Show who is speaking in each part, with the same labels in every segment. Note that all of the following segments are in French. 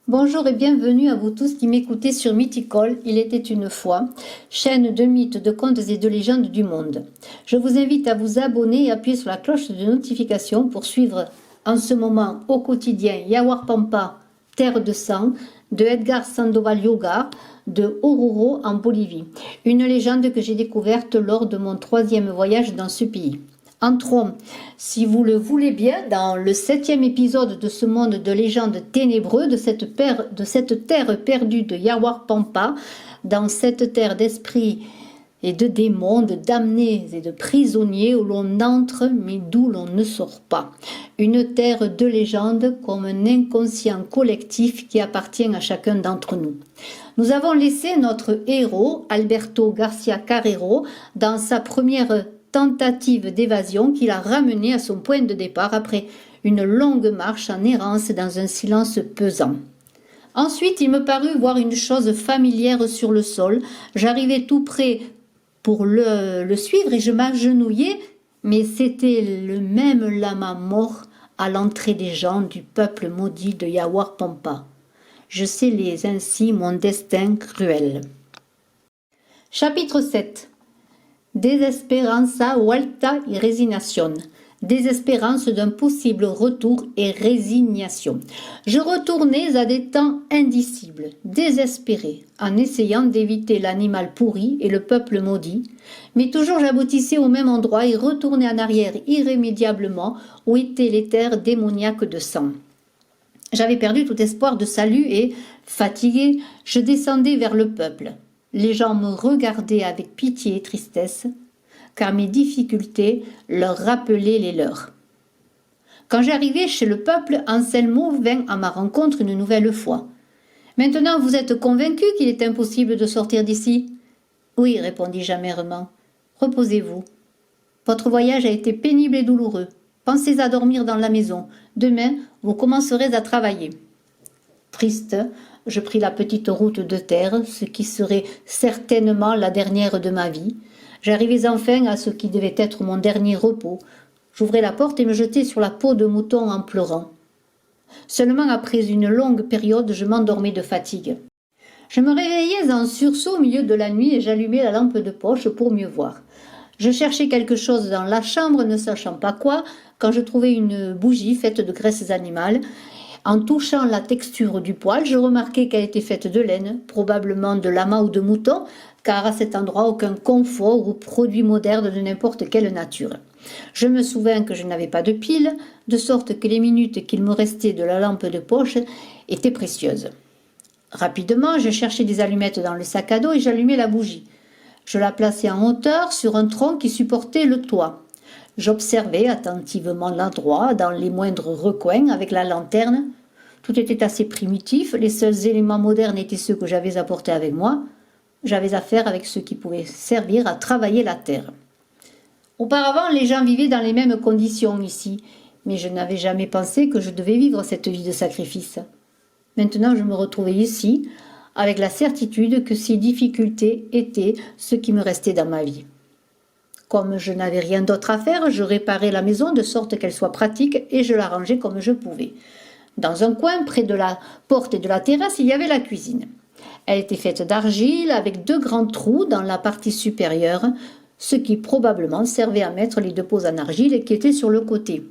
Speaker 1: Bonjour et bienvenue à vous tous qui m'écoutez sur Mythical, il était une fois, chaîne de mythes, de contes et de légendes du monde. Je vous invite à vous abonner et appuyer sur la cloche de notification pour suivre en ce moment au quotidien Yawar Pampa, Terre de sang, de Edgar Sandoval Yoga, de Oruro en Bolivie. Une légende que j'ai découverte lors de mon 3e voyage dans ce pays. Entrons, si vous le voulez bien, dans le 7e épisode de ce monde de légendes ténébreux, de cette terre perdue de Yawar Pampa, dans cette terre d'esprits et de démons, de damnés et de prisonniers où l'on entre mais d'où l'on ne sort pas. Une terre de légendes comme un inconscient collectif qui appartient à chacun d'entre nous. Nous avons laissé notre héros, Alberto Garcia Carrero, dans sa première tentative d'évasion qui l'a ramené à son point de départ après une longue marche en errance dans un silence pesant. Ensuite, il me parut voir une chose familière sur le sol. J'arrivais tout près pour le suivre et je m'agenouillais, mais c'était le même lama mort à l'entrée des gens du peuple maudit de Yawar Pampa. Je scellais ainsi mon destin cruel. Chapitre 7. Desesperanza vuelta y resignación. Désespérance d'un possible retour et résignation. Je retournais à des temps indicibles, désespéré, en essayant d'éviter l'animal pourri et le peuple maudit, mais toujours j'aboutissais au même endroit et retournais en arrière irrémédiablement où étaient les terres démoniaques de sang. J'avais perdu tout espoir de salut et, fatigué, je descendais vers le peuple. Les gens me regardaient avec pitié et tristesse, car mes difficultés leur rappelaient les leurs. Quand j'arrivai chez le peuple, Anselmo vint à ma rencontre une nouvelle fois. « Maintenant, vous êtes convaincu qu'il est impossible de sortir d'ici ?»« Oui, répondis-je amèrement. Reposez-vous. Votre voyage a été pénible et douloureux. Pensez à dormir dans la maison. Demain, vous commencerez à travailler. » Triste, je pris la petite route de terre, ce qui serait certainement la dernière de ma vie. J'arrivais enfin à ce qui devait être mon dernier repos. J'ouvrais la porte et me jetai sur la peau de mouton en pleurant. Seulement après une longue période, je m'endormais de fatigue. Je me réveillais en sursaut au milieu de la nuit et j'allumai la lampe de poche pour mieux voir. Je cherchais quelque chose dans la chambre, ne sachant pas quoi, quand je trouvai une bougie faite de graisses animales. En touchant la texture du poil, je remarquai qu'elle était faite de laine, probablement de lama ou de mouton, car à cet endroit aucun confort ou produit moderne de n'importe quelle nature. Je me souvins que je n'avais pas de pile, de sorte que les minutes qu'il me restait de la lampe de poche étaient précieuses. Rapidement, je cherchai des allumettes dans le sac à dos et j'allumai la bougie. Je la plaçai en hauteur sur un tronc qui supportait le toit. J'observais attentivement l'endroit dans les moindres recoins avec la lanterne. Tout était assez primitif, les seuls éléments modernes étaient ceux que j'avais apportés avec moi. J'avais affaire avec ceux qui pouvaient servir à travailler la terre. Auparavant, les gens vivaient dans les mêmes conditions ici, mais je n'avais jamais pensé que je devais vivre cette vie de sacrifice. Maintenant, je me retrouvais ici, avec la certitude que ces difficultés étaient ce qui me restait dans ma vie. Comme je n'avais rien d'autre à faire, je réparais la maison de sorte qu'elle soit pratique et je l'arrangeais comme je pouvais. Dans un coin, près de la porte et de la terrasse, il y avait la cuisine. Elle était faite d'argile avec 2 grands trous dans la partie supérieure, ce qui probablement servait à mettre les 2 pots en argile qui étaient sur le côté.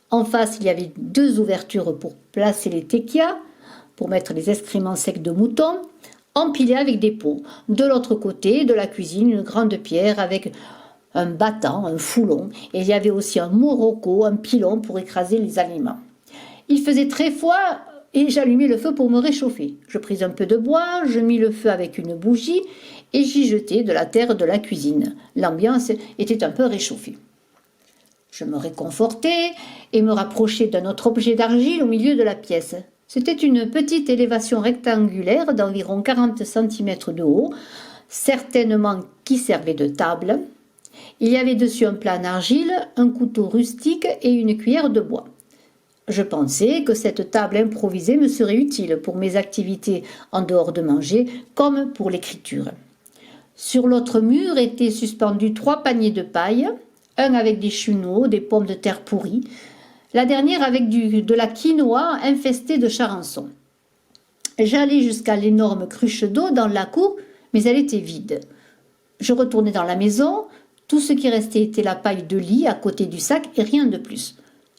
Speaker 1: En face, il y avait 2 ouvertures pour placer les tequias, pour mettre les excréments secs de mouton, empilés avec des pots. De l'autre côté de la cuisine, une grande pierre avec un battant, un foulon, et il y avait aussi un morocco, un pilon pour écraser les aliments. Il faisait très froid et j'allumai le feu pour me réchauffer. Je pris un peu de bois, je mis le feu avec une bougie et j'y jetai de la terre de la cuisine. L'ambiance était un peu réchauffée. Je me réconfortai et me rapprochai d'un autre objet d'argile au milieu de la pièce. C'était une petite élévation rectangulaire d'environ 40 cm de haut, certainement qui servait de table. Il y avait dessus un plat en argile, un couteau rustique et une cuillère de bois. Je pensais que cette table improvisée me serait utile pour mes activités en dehors de manger, comme pour l'écriture. Sur l'autre mur étaient suspendus 3 paniers de paille, un avec des chunauds, des pommes de terre pourries, la dernière avec de la quinoa infestée de charançons. J'allai jusqu'à l'énorme cruche d'eau dans la cour, mais elle était vide. Je retournai dans la maison. Tout ce qui restait était la paille de lit à côté du sac et rien de plus.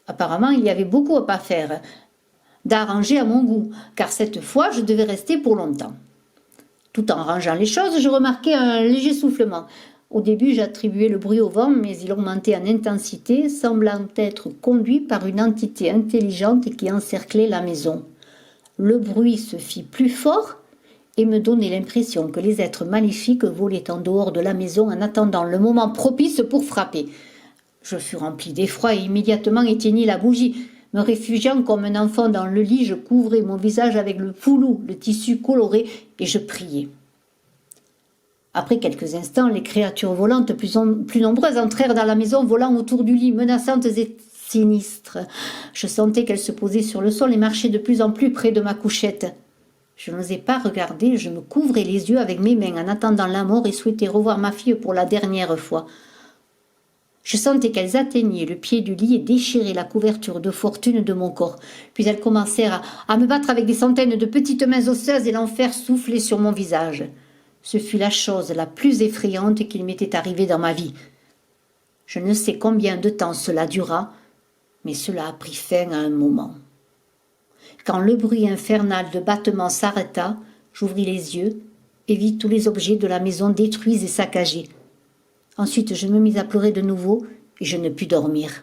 Speaker 1: Apparemment, il y avait beaucoup à faire, d'arranger à mon goût, car cette fois, je devais rester pour longtemps. Tout en rangeant les choses, je remarquai un léger soufflement. Au début, j'attribuais le bruit au vent, mais il augmentait en intensité, semblant être conduit par une entité intelligente qui encerclait la maison. Le bruit se fit plus fort et me donnait l'impression que les êtres maléfiques volaient en dehors de la maison en attendant le moment propice pour frapper. Je fus rempli d'effroi et immédiatement éteignis la bougie. Me réfugiant comme un enfant dans le lit, je couvrais mon visage avec le foulou, le tissu coloré, et je priais. Après quelques instants, les créatures volantes plus nombreuses entrèrent dans la maison, volant autour du lit, menaçantes et sinistres. Je sentais qu'elles se posaient sur le sol et marchaient de plus en plus près de ma couchette. Je n'osais pas regarder, je me couvrais les yeux avec mes mains en attendant la mort et souhaitais revoir ma fille pour la dernière fois. Je sentais qu'elles atteignaient le pied du lit et déchiraient la couverture de fortune de mon corps. Puis elles commencèrent à me battre avec des centaines de petites mains osseuses et l'enfer soufflait sur mon visage. Ce fut la chose la plus effrayante qu'il m'était arrivée dans ma vie. Je ne sais combien de temps cela dura, mais cela a pris fin à un moment. Quand le bruit infernal de battements s'arrêta, j'ouvris les yeux et vis tous les objets de la maison détruits et saccagés. Ensuite, je me mis à pleurer de nouveau et je ne pus dormir.